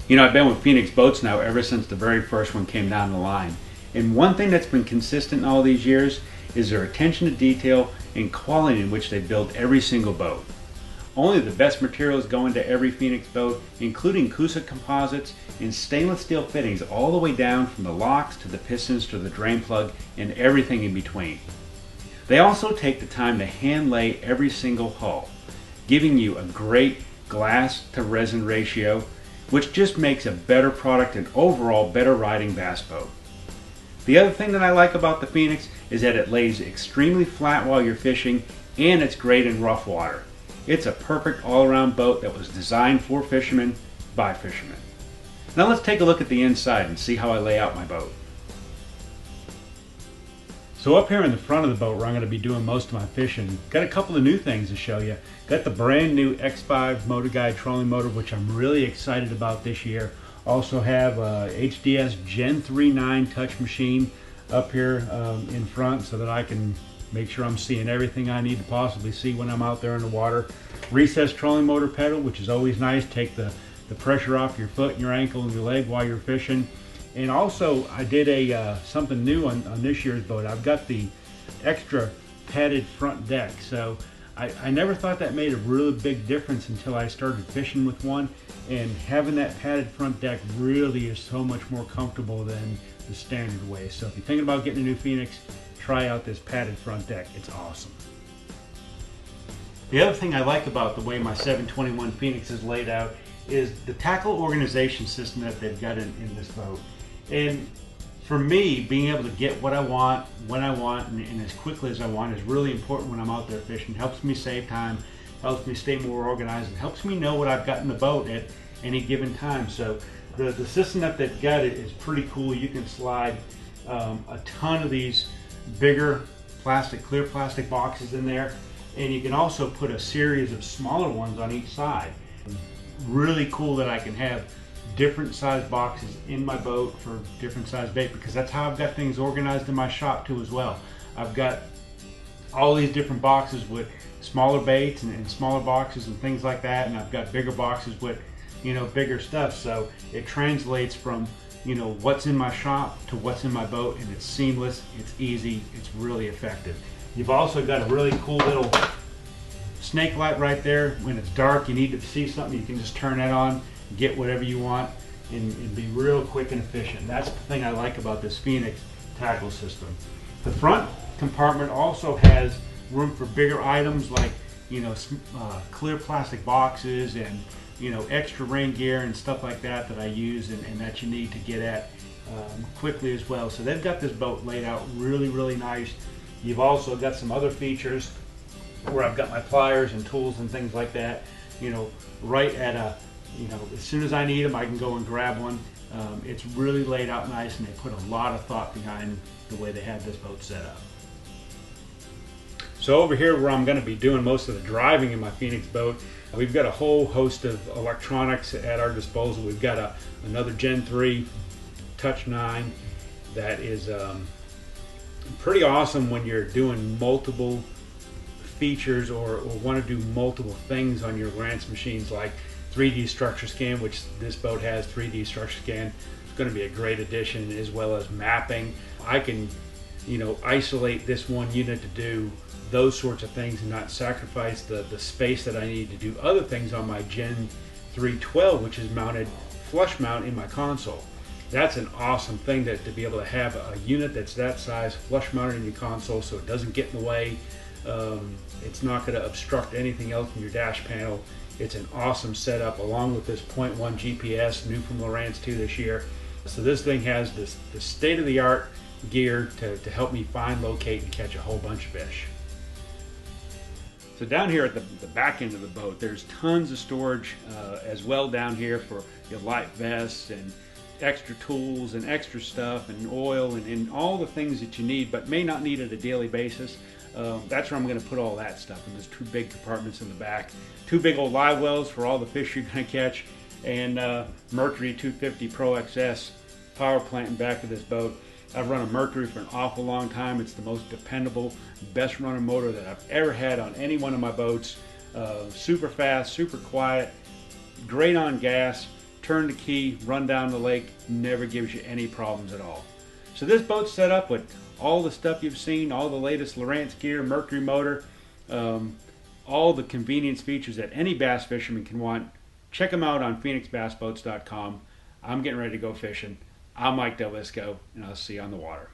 You know, I've been with Phoenix Boats now ever since the very first one came down the line. And one thing that's been consistent in all these years is their attention to detail and quality in which they build every single boat. Only the best materials go into every Phoenix boat, including Coosa composites and stainless steel fittings all the way down from the locks to the pistons to the drain plug and everything in between. They also take the time to hand lay every single hull, giving you a great glass to resin ratio, which just makes a better product and overall better riding bass boat. The other thing that I like about the Phoenix is that it lays extremely flat while you're fishing, and it's great in rough water. It's a perfect all-around boat that was designed for fishermen by fishermen. Now let's take a look at the inside and see how I lay out my boat. So up here in the front of the boat where I'm going to be doing most of my fishing, got a couple of new things to show you. Got the brand new X5 Motor Guide trolling motor, which I'm really excited about this year. Also have a HDS Gen 3.9 touch machine up here in front so that I can make sure I'm seeing everything I need to possibly see when I'm out there in the water. Recessed trolling motor pedal, which is always nice. Take the pressure off your foot and your ankle and your leg while you're fishing. And also I did something new on this year's boat. I've got the extra padded front deck. So I never thought that made a really big difference until I started fishing with one. And having that padded front deck really is so much more comfortable than the standard way. So if you're thinking about getting a new Phoenix, try out this padded front deck. It's awesome. The other thing I like about the way my 721 Phoenix is laid out is the tackle organization system that they've got in this boat. And for me, being able to get what I want, when I want, and as quickly as I want is really important when I'm out there fishing. It helps me save time, helps me stay more organized, and helps me know what I've got in the boat at any given time. So the system that they've got is pretty cool. You can slide a ton of these bigger clear plastic boxes in there, and you can also put a series of smaller ones on each side. Really cool that I can have different size boxes in my boat for different size bait, because that's how I've got things organized in my shop too as well. I've got all these different boxes with smaller baits and smaller boxes and things like that, and I've got bigger boxes with, you know, bigger stuff. So it translates from, you know, what's in my shop to what's in my boat, and it's seamless, it's easy, it's really effective. You've also got a really cool little snake light right there. When it's dark, you need to see something, you can just turn that on, get whatever you want, and be real quick and efficient. And that's the thing I like about this Phoenix tackle system. The front compartment also has room for bigger items like, you know, clear plastic boxes and, you know, extra rain gear and stuff like that I use and that you need to get at quickly as well. So they've got this boat laid out really, really nice. You've also got some other features where I've got my pliers and tools and things like that, you know, right at a, you know, as soon as I need them, I can go and grab one. It's really laid out nice, and they put a lot of thought behind the way they have this boat set up. So over here where I'm going to be doing most of the driving in my Phoenix boat, we've got a whole host of electronics at our disposal. We've got another Gen 3 Touch 9 that is pretty awesome when you're doing multiple features or want to do multiple things on your Lowrance machines, like 3D structure scan, which this boat has 3D structure scan. It's going to be a great addition, as well as mapping. I can, you know, isolate this one unit to do those sorts of things and not sacrifice the space that I need to do other things on my Gen 312, which is mounted flush mount in my console. That's an awesome thing to be able to have a unit that's that size flush mounted in your console, so it doesn't get in the way. It's not going to obstruct anything else in your dash panel. It's an awesome setup, along with this 0.1 GPS, new from Lowrance 2 this year. So this thing has the state-of-the-art gear to help me find, locate, and catch a whole bunch of fish. So down here at the back end of the boat, there's tons of storage as well down here for your life vests and extra tools and extra stuff and oil and all the things that you need but may not need at a daily basis. That's where I'm going to put all that stuff, and there's two big compartments in the back. Two big old live wells for all the fish you're going to catch, and Mercury 250 Pro XS power plant in back of this boat. I've run a Mercury for an awful long time. It's the most dependable, best running motor that I've ever had on any one of my boats. Super fast, super quiet, great on gas, turn the key, run down the lake, never gives you any problems at all. So this boat's set up with all the stuff you've seen, all the latest Lowrance gear, Mercury motor, all the convenience features that any bass fisherman can want. Check them out on phoenixbassboats.com. I'm getting ready to go fishing. I'm Mike DelVisco, and I'll see you on the water.